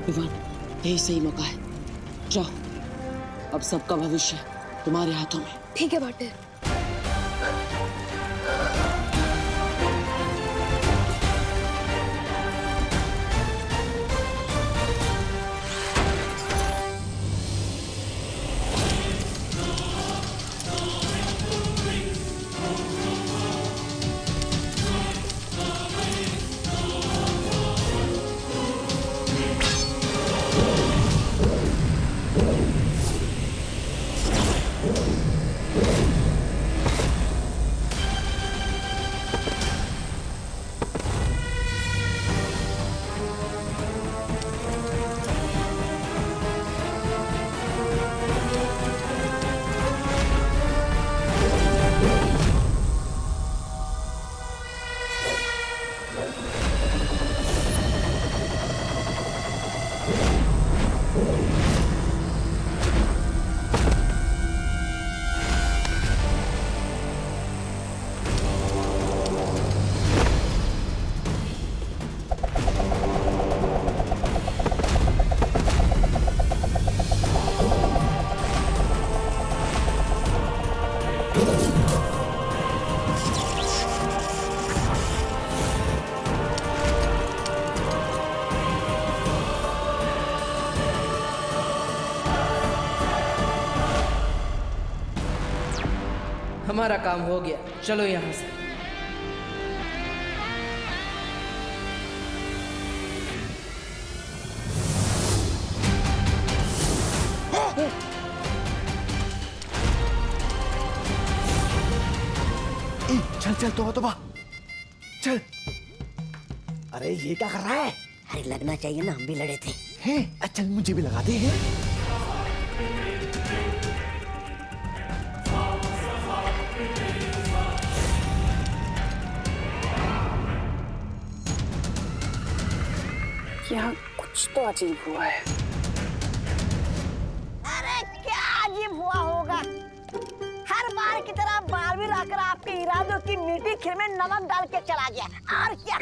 विवान, यही सही मौका है। जाओ, अब सबका भविष्य तुम्हारे हाथों में। ठीक है भाटे। हमारा काम हो गया, चलो यहाँ से। चल चल तोबा चल। अरे ये क्या कर रहा है? अरे लगना चाहिए ना, हम भी लड़े थे। हैं? चल मुझे भी लगा दे। यहाँ कुछ तो अजीब हुआ है। अरे क्या अजीब हुआ होगा? हर बार की तरह बारहवीं लाकर आपके इरादों की मीठी खीर में नमक डाल के चला गया। और क्या?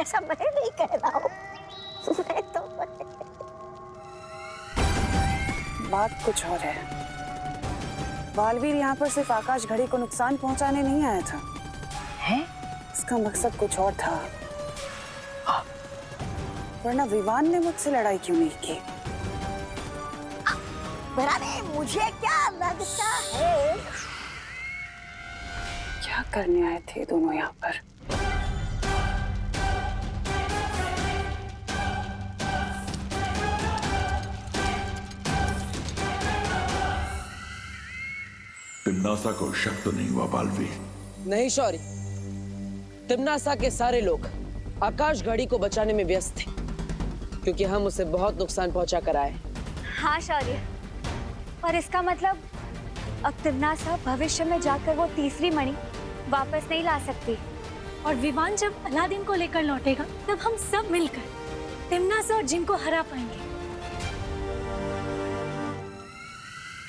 ऐसा मैं नहीं कह रहा हूँ। मैं तो बात कुछ और है। बालवीर यहाँ पर सिर्फ आकाश घड़ी को नुकसान पहुंचाने नहीं आया था। है? इसका मकसद कुछ और था। वरना विवान ने मुझसे लड़ाई क्यों नहीं की? भराने, मुझे क्या लगता है? क्या करने आए थे दोनों यहाँ पर? तिम्नासा को शक तो नहीं हुआ बालवीर? नहीं शौर्य, तिम्नासा के सारे लोग आकाश घड़ी को बचाने में व्यस्त थे, क्योंकि हम उसे बहुत नुकसान पहुंचा कर आए। हाँ शौर्य, और इसका मतलब अब तिम्नासा भविष्य में जाकर वो तीसरी मणि वापस नहीं ला सकती। और विवान जब अलादीन को लेकर लौटेगा तब हम सब मिलकर तिम्नासा और जिन को हरा पाएंगे।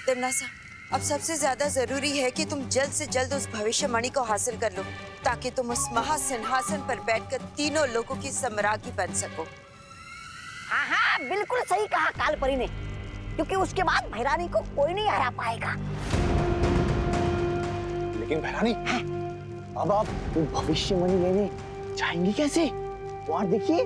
तिम्नासा, अब सबसे ज्यादा जरूरी है कि तुम जल्द से जल्द उस भविष्यवाणी को हासिल कर लो, ताकि तुम उस महासिंहासन पर बैठकर तीनों लोगों की सम्राज्ञी बन सको। हाँ हाँ, बिल्कुल सही कहा कालपरी ने, क्योंकि उसके बाद भैरानी को कोई नहीं हरा पाएगा। लेकिन भैरानी, अब आप वो भविष्यवाणी लेने जाएंगी कैसे? वहां देखिए।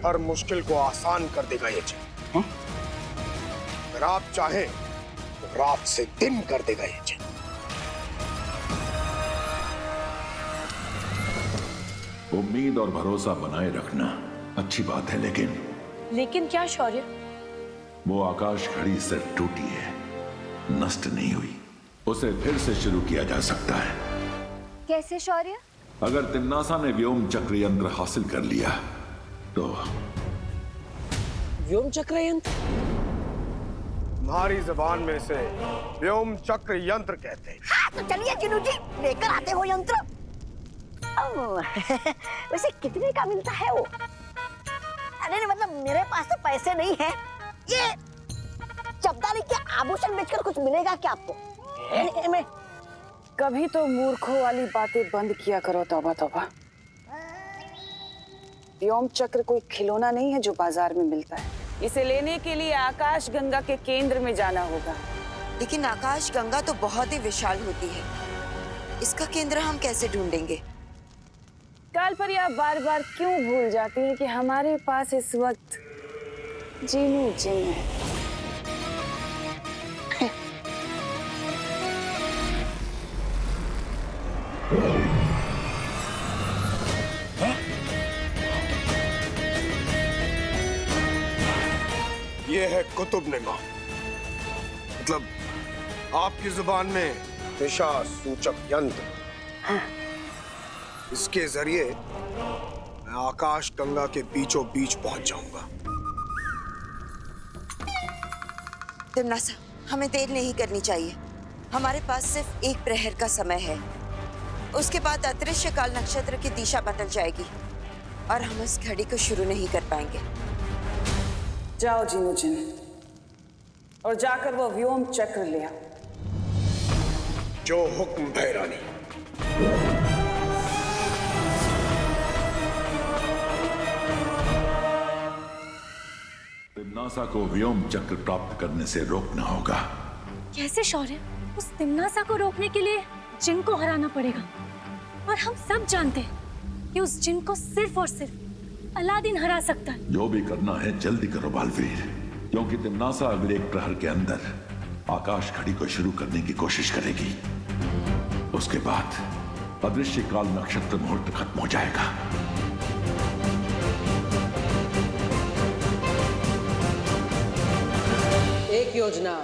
हर मुश्किल को आसान कर देगा ये जंग। अगर आप चाहें तो रात से दिन कर देगा ये जंग। उम्मीद और भरोसा बनाए रखना अच्छी बात है, लेकिन क्या शौर्य? वो आकाश घड़ी सिर्फ टूटी है, नष्ट नहीं हुई। उसे फिर से शुरू किया जा सकता है। कैसे शौर्य? अगर तिम्नासा ने व्योम चक्र यंत्र हासिल कर लिया तो। व्योम चक्र यंत्र? तुम्हारी जबान में से व्योम चक्र यंत्र कहते हैं। हाँ तो चलिए जिनू जी, लेकर आते हो यंत्र। वैसे कितने का मिलता है वो? अरे मतलब मेरे पास तो पैसे नहीं है। ये चपदारी के आभूषण बेचकर कुछ मिलेगा क्या आपको? में कभी तो मूर्खों वाली बातें बंद किया करो। तौबा तौबा। व्योम चक्र कोई खिलौना नहीं है जो बाजार में मिलता है। इसे लेने के लिए आकाश गंगा के केंद्र में जाना होगा। लेकिन आकाश गंगा तो बहुत ही विशाल होती है, इसका केंद्र हम कैसे ढूंढेंगे? काल पर आप बार बार क्यों भूल जाती हैं कि हमारे पास इस वक्त जीनू जिन है। ये है कुतुबनुमा, मतलब आपकी जुबान में दिशा सूचक यंत्र। इसके जरिए मैं आकाश गंगा के बीचों बीच पहुंच जाऊंगा। तिम्नासा, हमें देर नहीं करनी चाहिए। हमारे पास सिर्फ एक प्रहर का समय है, उसके बाद अदृश्य काल नक्षत्र की दिशा बदल जाएगी और हम इस घड़ी को शुरू नहीं कर पाएंगे। जाओ जीनू जिन और जाकर वो व्योम चक्र ले आओ। जो हुक्म भैरानी। तिम्नासा को व्योम चक्र प्राप्त करने से रोकना होगा। कैसे शौर्य? उस तिम्नासा को रोकने के लिए जिन को हराना पड़ेगा, और हम सब जानते हैं कि उस जिन को सिर्फ और सिर्फ अलादीन हरा सकता है। जो भी करना है जल्दी करो बालवीर, क्योंकि तिम्नासा अगले एक प्रहर के अंदर आकाश घड़ी को शुरू करने की कोशिश करेगी। उसके बाद अदृश्य काल नक्षत्र मुहूर्त खत्म हो जाएगा। एक योजना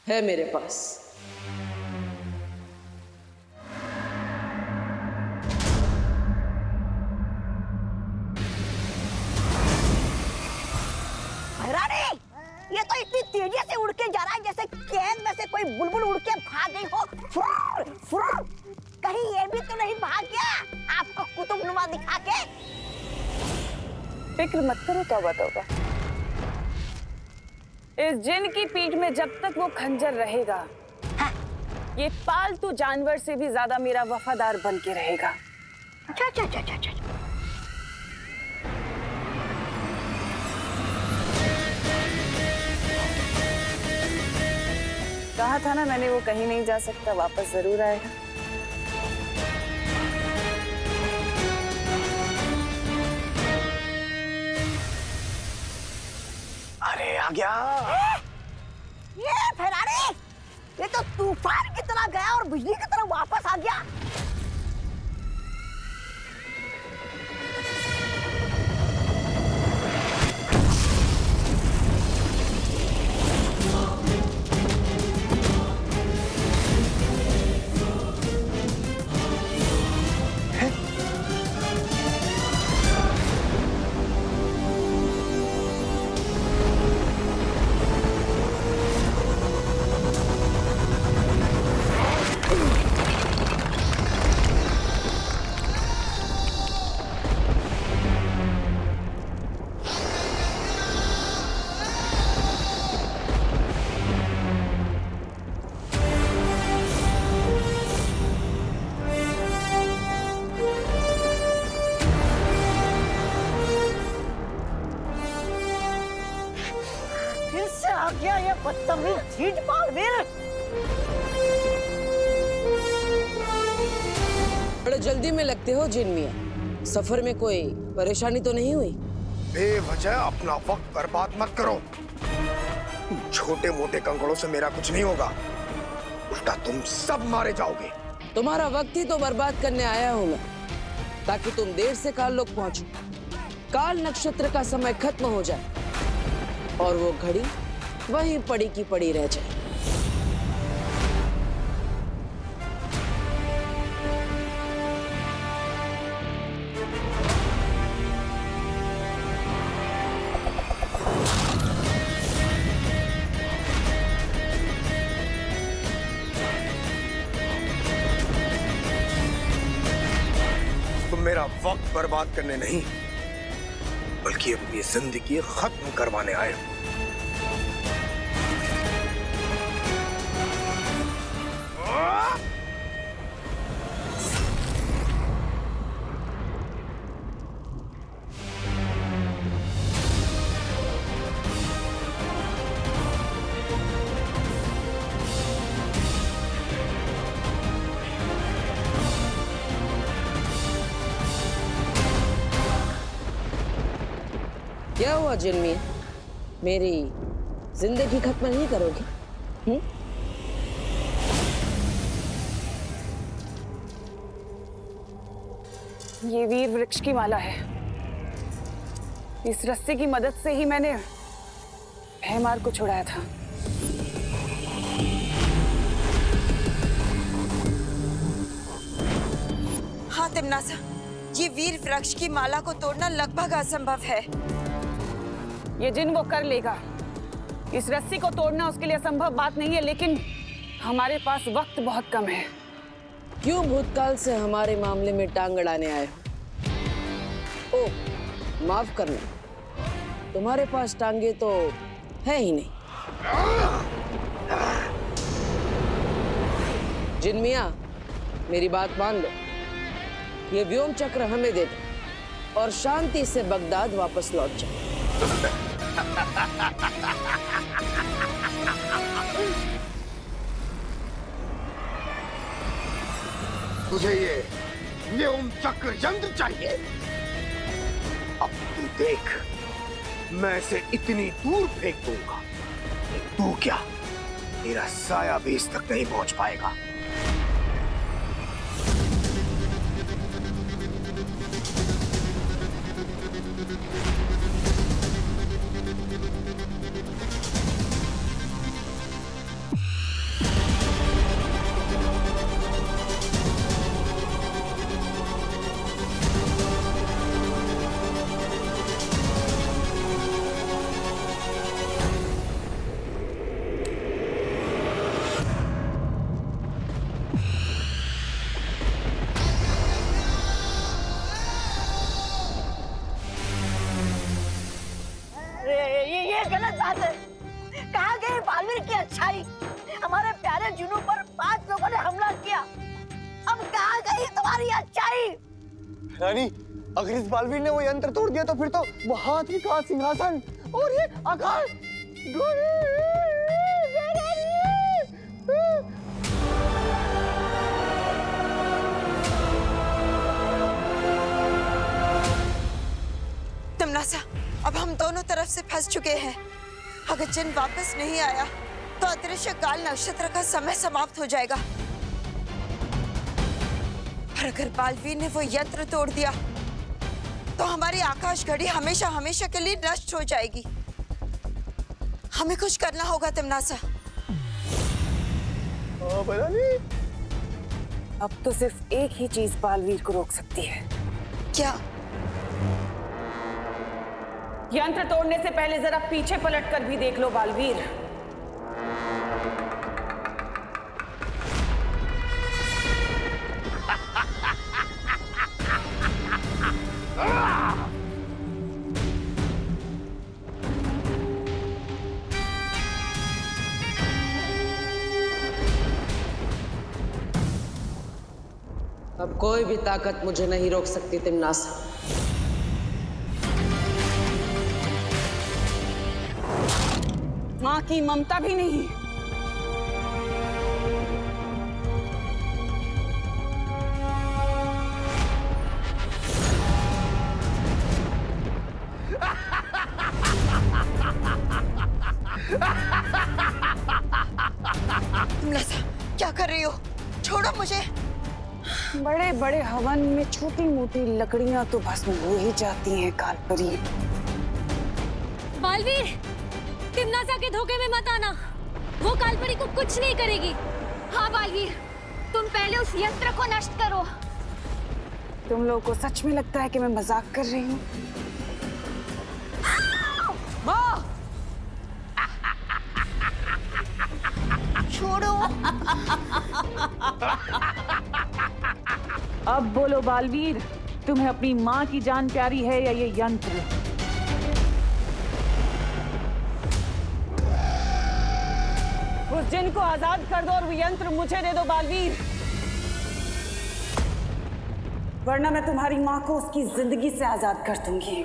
है मेरे पास। भैरानी, ये तो इतनी तेजी से उड़ के जा रहा है जैसे कैद में से कोई बुलबुल उड़ के भाग गई हो। फुर, फुर। कहीं ये भी तो नहीं भाग गया आपको कुतुबनुमा दिखा के? फिक्र मत करो तौबा तौबा। इस जिन की पीठ में जब तक वो खंजर रहेगा, ये पालतू जानवर से भी ज्यादा मेरा वफादार बन के रहेगा। अच्छा अच्छा अच्छा अच्छा अच्छा। कहा था ना मैंने, वो कहीं नहीं जा सकता, वापस जरूर आएगा। अरे आ गया। ये भैरानी, ये तो तूफान की तरह गया और बिजली की तरह वापस आ गया। आ गया ये बदतमीज झीट बालवीर। बड़े जल्दी में लगते हो जिन मियां। सफर में कोई परेशानी तो नहीं हुई? बेवजह अपना वक्त बर्बाद मत करो। छोटे मोटे कंकड़ों से मेरा कुछ नहीं होगा, उल्टा तुम सब मारे जाओगे। तुम्हारा वक्त ही तो बर्बाद करने आया हूं मैं, ताकि तुम देर से काल लोग पहुंचो, काल नक्षत्र का समय खत्म हो जाए और वो घड़ी वहीं पड़ी की पड़ी रह जाए। तुम मेरा वक्त बर्बाद करने नहीं, बल्कि अपनी जिंदगी खत्म करवाने आए हो। क्या हुआ जिनमी? मेरी जिंदगी खत्म नहीं करोगी? ये वीर वृक्ष की माला है। इस रस्सी की मदद से ही मैंने भयमार को छुड़ाया था। हाँ तिमनासा, ये वीर वृक्ष की माला को तोड़ना लगभग असंभव है। ये जिन वो कर लेगा। इस रस्सी को तोड़ना उसके लिए असंभव बात नहीं है, लेकिन हमारे पास वक्त बहुत कम है। क्यों भूतकाल से हमारे मामले में टांग अड़ाने आए हो? ओ, माफ करना, तुम्हारे पास टांगे तो है ही नहीं। जिनमिया, मेरी बात मान लो। ये व्योम चक्र हमें दे दो और शांति से बगदाद वापस लौट जाओ। तुझे ये व्योम चक्र यंत्र चाहिए? अब तू देख, मैं इसे इतनी दूर फेंक दूंगा, तू क्या, तेरा साया भी इस तक नहीं पहुंच पाएगा। ये गलत बात है। कहाँ गई बालवीर की अच्छाई? हमारे प्यारे जुनू पर 5 लोगों ने हमला किया। अब कहाँ गई तुम्हारी अच्छाई? रानी, अगर इस बालवीर ने वो यंत्र तोड़ दिया तो फिर तो वो हाथी का सिंहासन और ये आकाश तिमनासा, अब हम दोनों तरफ से फंस चुके हैं। अगर जिन वापस नहीं आया तो अदृश्य काल नक्षत्र का समय समाप्त हो जाएगा। और अगर बालवीर ने वो यंत्र तोड़ दिया तो हमारी आकाश घड़ी हमेशा हमेशा के लिए नष्ट हो जाएगी। हमें कुछ करना होगा तिमनासा। अब तो सिर्फ एक ही चीज बालवीर को रोक सकती है। क्या? यंत्र तोड़ने से पहले जरा पीछे पलट कर भी देख लो बालवीर। अब कोई भी ताकत मुझे नहीं रोक सकती तिमनासा। माँ की ममता भी नहीं। तिमनासा, क्या कर रही हो? छोड़ो मुझे। बड़े बड़े हवन में छोटी मोटी लकड़ियां तो भस्म हो ही जाती हैं कालपरी। बालवीर, तिमनासा के धोखे में मत आना। वो कालपरी को कुछ नहीं करेगी। हाँ बालवीर, तुम पहले उस यंत्र को नष्ट करो। तुम लोगों को सच में लगता है कि मैं मजाक कर रही हूँ? माँ! छोड़ो। अब बोलो बालवीर, तुम्हें अपनी माँ की जान प्यारी है या ये यंत्र? उस जिन को आजाद कर दो और वो यंत्र मुझे दे दो बालवीर, वरना मैं तुम्हारी माँ को उसकी जिंदगी से आजाद कर दूंगी।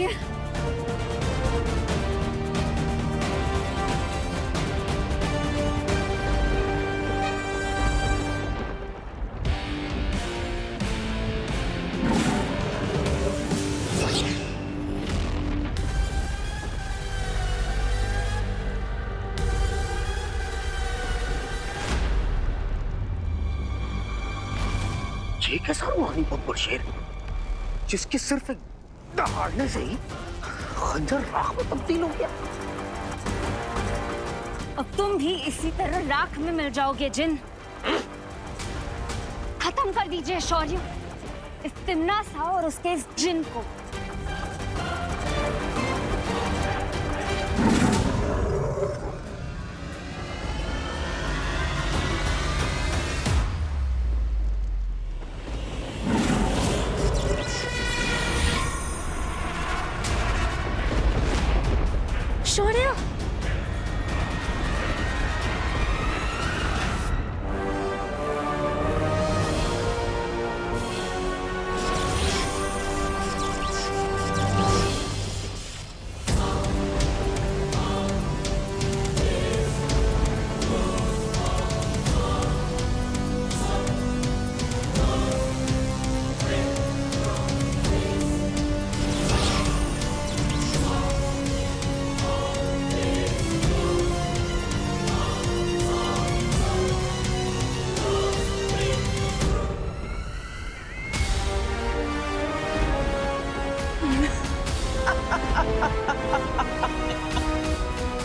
शौर्य। ये कैसा रूहानी बब्बर शेर जिसके सिर्फ एक दहाड़ने से ही खंजर राख में तब्दील हो गया। अब तुम भी इसी तरह राख में मिल जाओगे जिन। खत्म कर दीजिए शौर्य इस तिम्नासा और उसके इस जिन को। शौर्य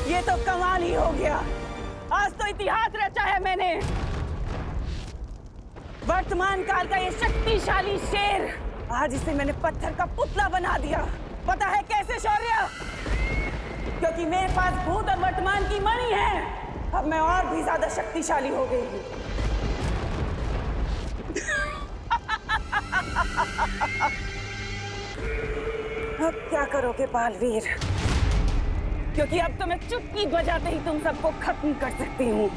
ये तो कमाल ही हो गया। आज तो इतिहास रचा है मैंने। वर्तमान काल का ये शक्तिशाली शेर, आज इसे मैंने पत्थर का पुतला बना दिया। पता है कैसे शौर्य? क्योंकि मेरे पास भूत और वर्तमान की मणि है। अब मैं और भी ज्यादा शक्तिशाली हो गई हूँ। अब क्या करोगे बालवीर? क्योंकि अब तो मैं चुटकी बजाते ही तुम सबको खत्म कर सकती हूँ।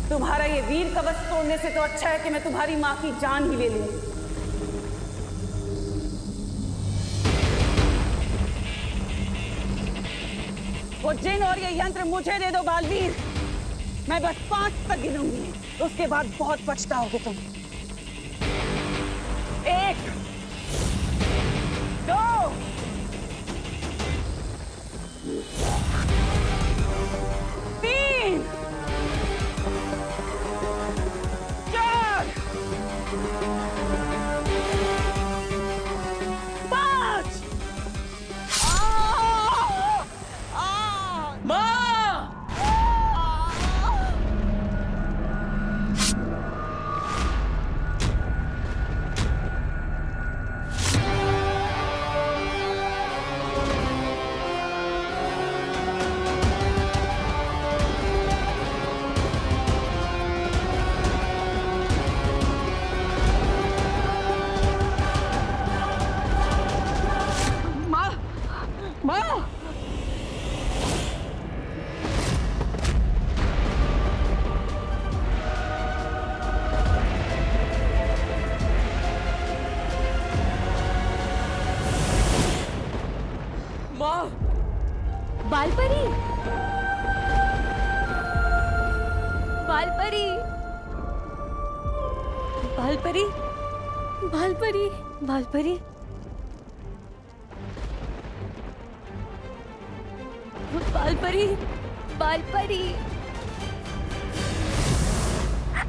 तुम्हारा ये वीर कवच तोड़ने से तो अच्छा है कि मैं तुम्हारी माँ की जान ही ले लूं। वो जिन और ये यंत्र मुझे दे दो बालवीर। मैं बस 5 तक गिनूंगी, उसके बाद बहुत पछताओगे तुम। 1 2 3 4 5। बालपरी, बालपरी, बालपरी, बालपरी, बालपरी, बालपरी, बालपरी।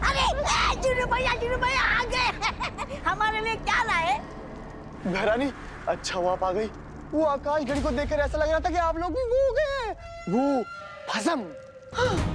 अरे जुनू भैया आ गए। हमारे लिए क्या लाए? महारानी, अच्छा हुआ आप आ गई। वो आकाश घड़ी को देखकर ऐसा लग रहा था कि आप लोग भी वो हो गए। वो भस्म।